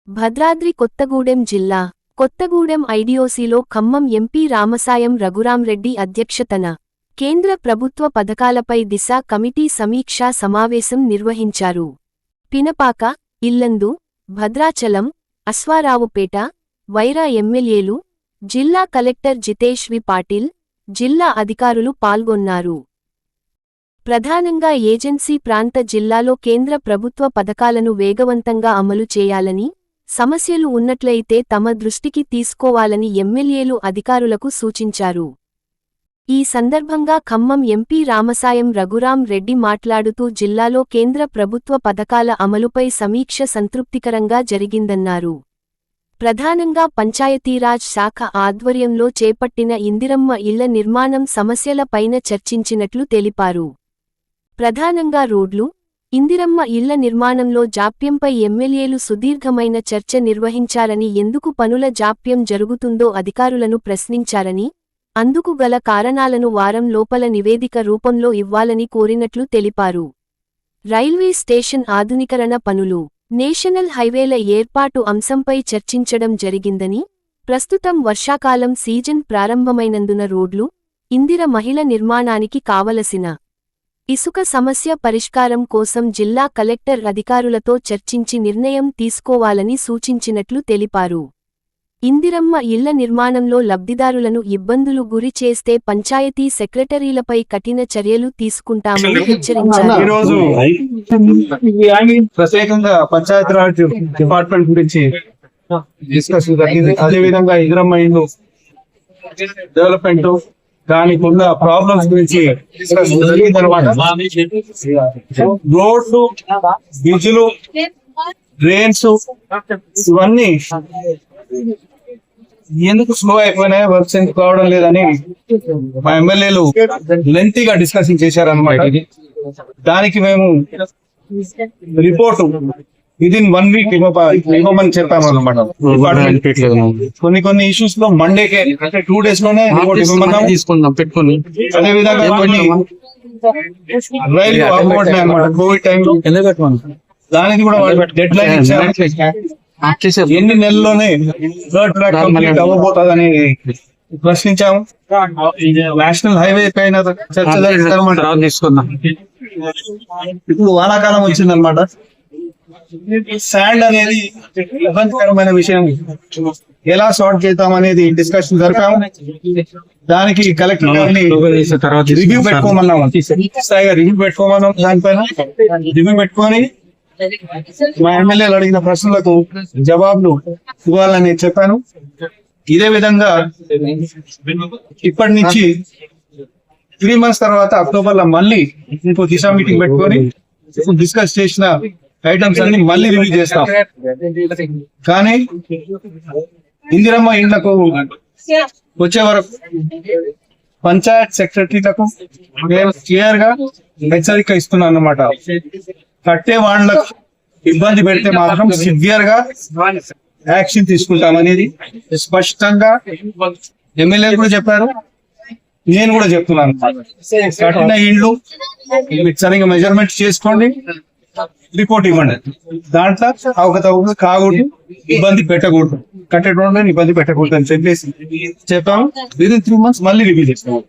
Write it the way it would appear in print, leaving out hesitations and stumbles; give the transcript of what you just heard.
భద్రాద్రి కొత్తగూడెం జిల్లా కొత్తగూడెం ఐడిఓసిలో ఖమ్మం ఎంపీ రామసాయం రఘురాంరెడ్డి అధ్యక్షతన కేంద్ర ప్రభుత్వ పథకాలపై దిశ కమిటీ సమీక్షా సమావేశం నిర్వహించారు. పినపాక, ఇల్లందు, భద్రాచలం, అశ్వారావుపేట, వైరా ఎమ్మెల్యేలు, జిల్లా కలెక్టర్ జితేష్ వి పాటిల్, జిల్లా అధికారులు పాల్గొన్నారు. ప్రధానంగా ఏజెన్సీ ప్రాంత జిల్లాలో కేంద్ర ప్రభుత్వ పథకాలను వేగవంతంగా అమలు చేయాలని, సమస్యలు ఉన్నట్లయితే తమ దృష్టికి తీసుకోవాలని ఎమ్మెల్యేలు అధికారులకు సూచించారు. ఈ సందర్భంగా ఖమ్మం ఎంపీ రామసాయం రఘురాం రెడ్డి మాట్లాడుతూ జిల్లాలో కేంద్ర ప్రభుత్వ పథకాల అమలుపై సమీక్ష సంతృప్తికరంగా జరిగిందన్నారు. ప్రధానంగా పంచాయతీరాజ్ శాఖ ఆధ్వర్యంలో చేపట్టిన ఇందిరమ్మ ఇళ్ల నిర్మాణం సమస్యల పైన చర్చించినట్లు తెలిపారు. ప్రధానంగా రోడ్లు, ఇందిరమ్మ ఇళ్ల నిర్మాణంలో జాప్యంపై ఎమ్మెల్యేలు సుదీర్ఘమైన చర్చ నిర్వహించారని, ఎందుకు పనుల జాప్యం జరుగుతుందో అధికారులను ప్రశ్నించారని, అందుకు గల కారణాలను వారం లోపల నివేదిక రూపంలో ఇవ్వాలని కోరినట్లు తెలిపారు. రైల్వే స్టేషన్ ఆధునీకరణ పనులు, నేషనల్ హైవేల ఏర్పాటు అంశంపై చర్చించడం జరిగిందని, ప్రస్తుతం వర్షాకాలం సీజన్ ప్రారంభమైనందున రోడ్లు, ఇందిర మహిళ నిర్మాణానికి కావలసిన ఇసుక సమస్య పరిష్కారం కోసం జిల్లా కలెక్టర్ అధికారులతో చర్చించి నిర్ణయం తీసుకోవాలని సూచించినట్లు తెలిపారు. ఇందిరమ్మ ఇళ్ల నిర్మాణంలో లబ్ధిదారులను ఇబ్బందులు గురి చేస్తే పంచాయతీ సెక్రటరీలపై కఠిన చర్యలు తీసుకుంటామని హెచ్చరించారు. ప్రత్యేకంగా పంచాయతీరాజ్ డిపార్ట్మెంట్ గురించి డిస్కషన్ జరిగింది. అదేవిధంగా ఇందిరమ్మ ఇల్లు డెవలప్మెంట్, దానికి ఉన్న ప్రాబ్లమ్స్ గురించి డిస్కషన్ జరిగిందనమాట. రోడ్లు, బ్రిడ్జ్లు, డ్రైన్స్ ఇవన్నీ ఎందుకు స్లో అయిపోయినాయి, వర్క్స్ ఎందుకు కావడం లేదని మా ఎమ్మెల్యేలు లెంతీగా డిస్కషన్ చేశారనమాట. దానికి మేము రిపోర్ట్ విదిన్ 1 వీక్ ఇవ్వమని చెప్పామన్నమాట. కొన్ని ఇష్యూస్ లో మండేకే అంటే 2 days లోనే రిపోర్ట్ ఇవ్వమన్నాం తీసుకున్నాం పెట్టుకుని. అదేవిధంగా కొన్ని రైలు ఆగిపోతున్నాయి అన్నమాట కోవిడ్ టైంలో, దానికి కూడా డెడ్ లైన్ ఇచ్చారు. ఎన్ని నెలల్లోనే థర్డ్ ట్రాక్ కంప్లీట్ అవ్వబోతుందని ప్రశ్నించాము. నేషనల్ హైవే పైన చర్చ తీసుకున్నాం. ఇప్పుడు వానాకాలం వచ్చిందనమాట. శాండ్ అనేది ఇబ్బందికరమైన విషయం, ఎలా సార్ట్ చేద్దాం అనేది డిస్కషన్ జరిపాము. దానికి కలెక్టర్ రివ్యూ పెట్టుకోమన్నాం, రివ్యూ పెట్టుకోమన్నాం. దానిపైన రివ్యూ పెట్టుకొని మా ఎమ్మెల్యేలు అడిగిన ప్రశ్నలకు జవాబులు ఇవ్వాలని చెప్పాను. ఇదే విధంగా ఇప్పటి నుంచి 3 months తర్వాత అక్టోబర్ లో మళ్ళీ ఇంకో దిశా మీటింగ్ పెట్టుకొని డిస్కస్ చేసిన ఐటమ్స్ అన్ని మళ్ళీ రివ్యూ చేస్తాం. కానీ ఇందిరమ్మ ఇండ్లకు వచ్చే వరకు పంచాయత్ సెక్రటరీలకు మేము క్లియర్ గా హెచ్చరిక ఇస్తున్నాం అన్నమాట. కట్టే వాళ్ళకు ఇబ్బంది పెడితే మాత్రం సివియర్ గా యాక్షన్ తీసుకుంటామనేది స్పష్టంగా ఎమ్మెల్యేలు కూడా చెప్పారు, నేను కూడా చెప్తున్నాను. కట్టిన ఇండ్లు సరిగ్గా మెజర్మెంట్ చేసుకోండి, రిపోర్ట్ ఇవ్వండి. దాంట్లో అవకతవకలు కాకూడదు, ఇబ్బంది పెట్టకూడదు, కట్టేటోళ్ళని ఇబ్బంది పెట్టకూడదు అని చెప్పేసి చెప్పాము. విదిన్ 3 months మళ్ళీ రివ్యూ చేస్తాము.